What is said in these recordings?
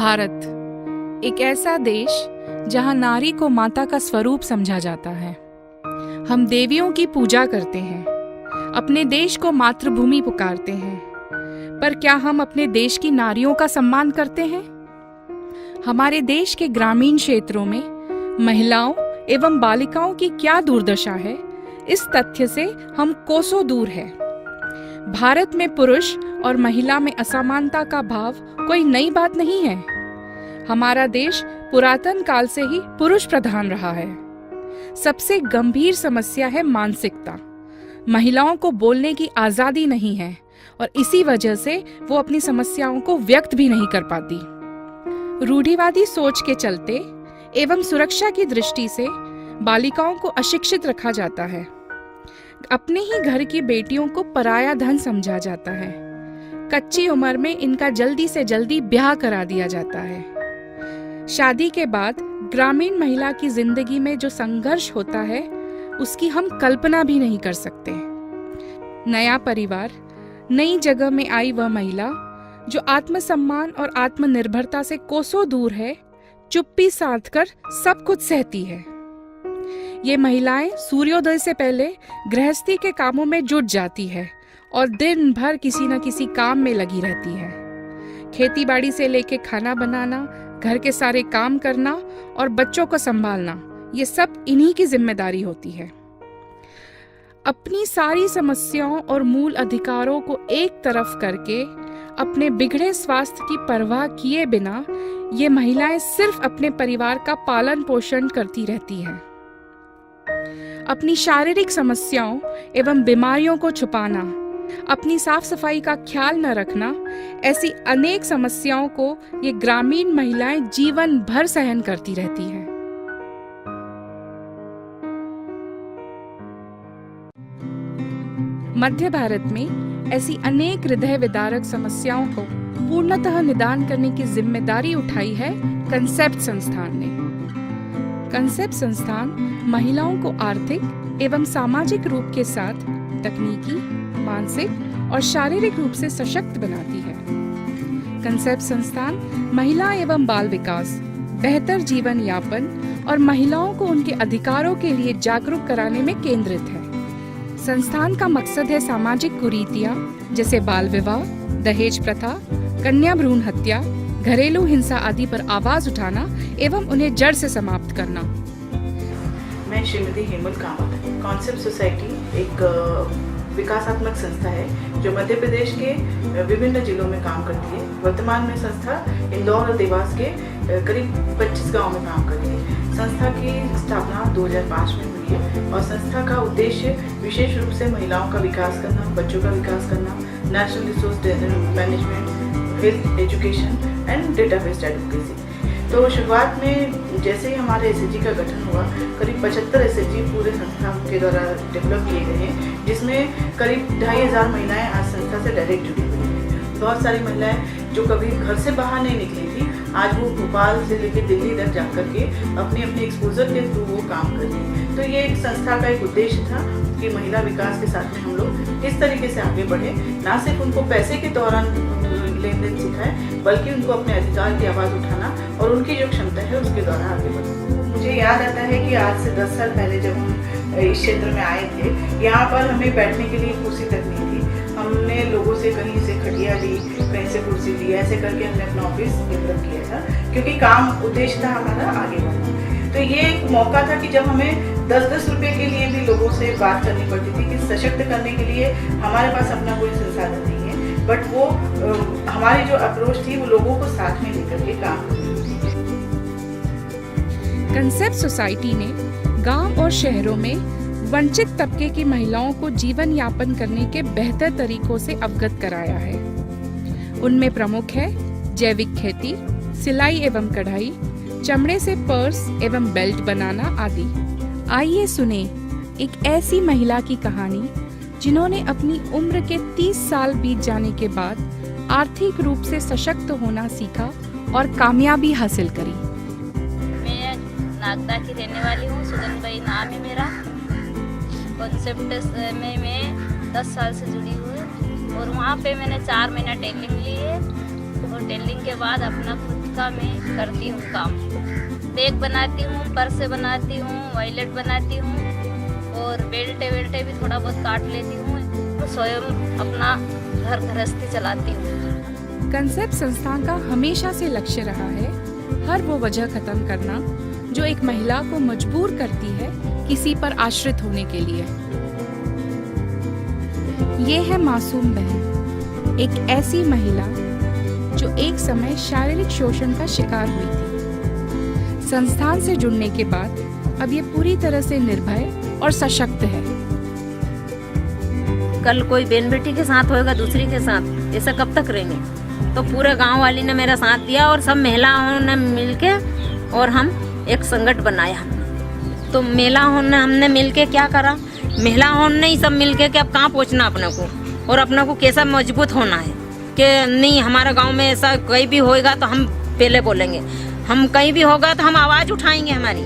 भारत एक ऐसा देश जहां नारी को माता का स्वरूप समझा जाता है। हम देवियों की पूजा करते हैं, अपने देश को मातृभूमि पुकारते हैं, पर क्या हम अपने देश की नारियों का सम्मान करते हैं? हमारे देश के ग्रामीण क्षेत्रों में महिलाओं एवं बालिकाओं की क्या दुर्दशा है, इस तथ्य से हम कोसों दूर हैं। भारत में पुरुष और महिला में असमानता का भाव कोई नई बात नहीं है। हमारा देश पुरातन काल से ही पुरुष प्रधान रहा है। सबसे गंभीर समस्या है मानसिकता। महिलाओं को बोलने की आजादी नहीं है और इसी वजह से वो अपनी समस्याओं को व्यक्त भी नहीं कर पाती। रूढ़िवादी सोच के चलते एवं सुरक्षा की दृष्टि से बालिकाओं को अशिक्षित रखा जाता है। अपने ही घर की बेटियों को पराया धन समझा जाता है। कच्ची उम्र में इनका जल्दी से जल्दी ब्याह करा दिया जाता है। शादी के बाद ग्रामीण महिला की जिंदगी में जो संघर्ष होता है, उसकी हम कल्पना भी नहीं कर सकते। नया परिवार, नई जगह में आई वह महिला जो आत्मसम्मान और आत्मनिर्भरता से कोसों दूर है, चुप्पी साध कर सब कुछ सहती है। ये महिलाएं सूर्योदय से पहले गृहस्थी के कामों में जुट जाती है और दिन भर किसी न किसी काम में लगी रहती है। खेती बाड़ी से लेके खाना बनाना, घर के सारे काम करना और बच्चों को संभालना, ये सब इन्हीं की जिम्मेदारी होती है। अपनी सारी समस्याओं और मूल अधिकारों को एक तरफ करके अपने बिगड़े स्वास्थ्य की परवाह किए बिना ये महिलाएं सिर्फ अपने परिवार का पालन पोषण करती रहती हैं। अपनी शारीरिक समस्याओं एवं बीमारियों को छुपाना, अपनी साफ सफाई का ख्याल न रखना, ऐसी अनेक समस्याओं को ये ग्रामीण महिलाएं जीवन भर सहन करती रहती हैं। मध्य भारत में ऐसी अनेक हृदय विदारक समस्याओं को पूर्णतः निदान करने की जिम्मेदारी उठाई है कंसेप्ट संस्थान ने। कंसेप्ट संस्थान महिलाओं को आर्थिक एवं सामाजिक रूप के साथ तकनीकी, मानसिक और शारीरिक रूप से सशक्त बनाती है। कंसेप्ट संस्थान महिला एवं बाल विकास, बेहतर जीवन यापन और महिलाओं को उनके अधिकारों के लिए जागरूक कराने में केंद्रित है। संस्थान का मकसद है सामाजिक कुरीतियां जैसे बाल विवाह, दहेज प्रथा, कन्या भ्रूण हत्या, घरेलू हिंसा आदि पर आवाज उठाना एवं उन्हें जड़ से समाप्त करना। मैं श्रीमती हेमल कामत। कॉन्सेप्ट सोसाइटी एक विकासात्मक संस्था है जो मध्य प्रदेश के विभिन्न जिलों में काम करती है। वर्तमान में संस्था इंदौर और देवास के करीब 25 गांवों में काम करती है। संस्था की स्थापना 2005 में हुई है और संस्था का उद्देश्य विशेष रूप से महिलाओं का विकास करना, बच्चों का विकास करना, national resource management, health education and data based advocacy. तो शुरुआत में जैसे ही हमारे एसएचजी का गठन हुआ, करीब 75 एसएचजी पूरे संस्था के द्वारा डेवलप किए गए हैं, जिसमें करीब 2500 महिलाएं आज संस्था से डायरेक्ट जुड़ी हुई हैं। बहुत सारी महिलाएं जो कभी घर से बाहर नहीं निकली थी, आज वो भोपाल से लेकर दिल्ली तक जा करके अपने एक्सपोजर के थ्रू वो काम कर रही है। तो ये एक संस्था का एक उद्देश्य था कि महिला विकास के साथ में हम लोग इस तरीके से आगे बढ़े, ना सिर्फ उनको पैसे के दौरान लेन देन सिखाए, बल्कि उनको अपने अधिकार की आवाज़ उठाना और उनकी जो क्षमता है उसके द्वारा आगे बढ़ना। मुझे याद आता है कि आज से 10 साल पहले जब हम इस क्षेत्र में आए थे, यहाँ पर हमें बैठने के लिए कुर्सी तक नहीं थी। हमने लोगों से कहीं से खटिया ली, कहीं से कुर्सी ली, ऐसे करके हमने अपना ऑफिस डेवलप किया था, क्योंकि काम उद्देश्य था हमारा आगे बढ़ना। तो ये एक मौका था कि जब हमें 10-10 रुपये के लिए भी लोगों से बात करनी पड़ती थी कि सशक्त करने के लिए हमारे पास अपना कोई संसाधन नहीं है, बट वो हमारी जो अप्रोच थी वो लोगों को साथ में लेकर के काम करती थी। कंसेप्ट सोसाइटी ने गांव और शहरों में वंचित तबके की महिलाओं को जीवन यापन करने के बेहतर तरीकों से अवगत कराया है। उनमें प्रमुख है जैविक खेती, सिलाई एवं कढ़ाई, चमड़े से पर्स एवं बेल्ट बनाना आदि। आइए सुने एक ऐसी महिला की कहानी जिन्होंने अपनी उम्र के 30 साल बीत जाने के बाद आर्थिक रूप से सशक्त होना सीखा और कामयाबी हासिल करी। मैं नागदा की रहने वाली हूँ। सुगन भाई नाम है मेरा। कॉन्सेप्ट में मैं 10 साल से जुड़ी हूँ और वहाँ पे मैंने 4 महीना ट्रेनिंग ली है और ट्रेनिंग के बाद अपना खुद का मैं करती हूँ काम। बैग बनाती हूँ, पर्स बनाती हूँ, वॉलेट बनाती हूँ और बेल्टे भी थोड़ा बहुत काट लेती हूँ। तो स्वयं अपना घर गृहस्थी चलाती हूँ। कंसेप्ट संस्थान का हमेशा से लक्ष्य रहा है हर वो वजह खत्म करना जो एक महिला को मजबूर करती है किसी पर आश्रित होने के लिए। ये है मासूम बहन, एक ऐसी महिला जो एक समय शारीरिक शोषण का शिकार हुई थी। संस्थान से जुड़ने के बाद अब ये पूरी तरह से निर्भय और सशक्त है। कल कोई बहन बेटी के साथ होएगा दूसरी के साथ, ऐसा कब तक रहेंगे? तो पूरे गांव वाली ने मेरा साथ दिया और सब महिलाओं ने मिलके और हम एक संगठन बनाया। तो महिलाओं ने हमने मिलके क्या करा, महिलाओं ने ही सब मिलके कि अब कहाँ पहुँचना अपने को और अपने को कैसा मजबूत होना है कि नहीं हमारा गांव में ऐसा कहीं भी होएगा तो हम पहले बोलेंगे, हम कहीं भी होगा तो हम आवाज़ उठाएंगे हमारी।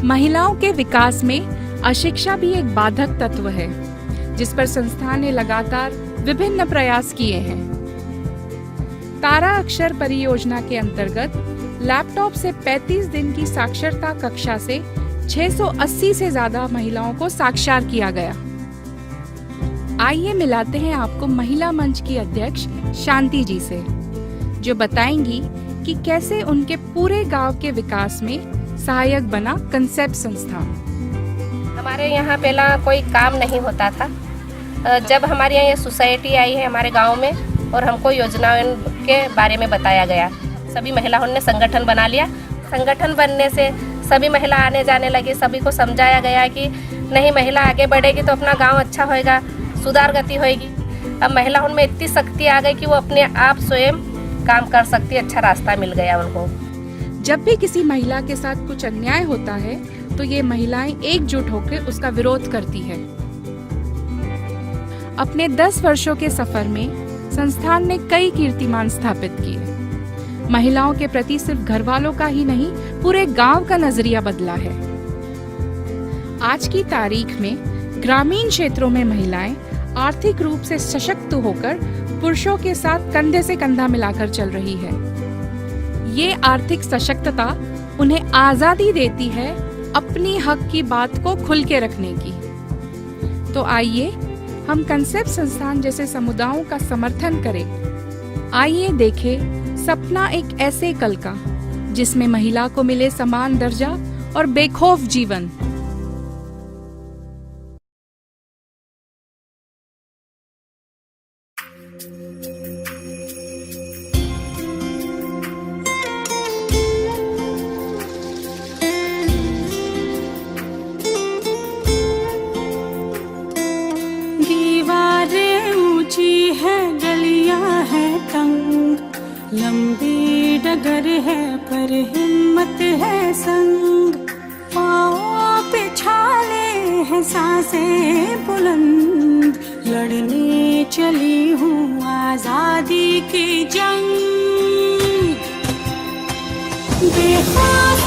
महिलाओं के विकास में अशिक्षा भी एक बाधक तत्व है जिस पर संस्थान ने लगातार विभिन्न प्रयास किए हैं। तारा अक्षर परियोजना के अंतर्गत लैपटॉप से 35 दिन की साक्षरता कक्षा से 680 से ज्यादा महिलाओं को साक्षर किया गया। आइए मिलाते हैं आपको महिला मंच की अध्यक्ष शांति जी से, जो बताएंगी कि कैसे उनके पूरे गांव के विकास में सहायक बना कंसेप्ट संस्थान। हमारे यहाँ पहला कोई काम नहीं होता था। जब हमारे यहाँ ये सोसाइटी आई है हमारे गांव में और हमको योजनाओं के बारे में बताया गया, सभी महिलाओं ने संगठन बना लिया। संगठन बनने से सभी महिला आने जाने लगी, सभी को समझाया गया कि नहीं, महिला आगे बढ़ेगी तो अपना गांव अच्छा होएगा, सुधार गति होएगी। अब महिलाओं में इतनी शक्ति आ गई कि वो अपने आप स्वयं काम कर सकती, अच्छा रास्ता मिल गया उनको। जब भी किसी महिला के साथ कुछ अन्याय होता है तो ये महिलाएं एकजुट होकर उसका विरोध करती है। अपने 10 वर्षों के सफर में संस्थान ने कई कीर्तिमान स्थापित किए। महिलाओं के प्रति सिर्फ घर वालों का ही नहीं, पूरे गांव का नजरिया बदला है। आज की तारीख में ग्रामीण क्षेत्रों में महिलाएं आर्थिक रूप से सशक्त होकर पुरुषों के साथ कंधे से कंधा मिलाकर चल रही है। ये आर्थिक सशक्तता उन्हें आजादी देती है अपनी हक की बात को खुल के रखने की। तो आइए हम कंसेप्ट संस्थान जैसे समुदायों का समर्थन करें। आइए देखें सपना एक ऐसे कल का जिसमें महिला को मिले समान दर्जा और बेखौफ जीवन। दीवारें ऊंची है, गलियां है तंग, लंबी डगर है पर हिम्मत है संग। पाँव पे छाले हैं, सांसें बुलंद, लड़ने चली हूँ आजादी की जंग। बेखौफ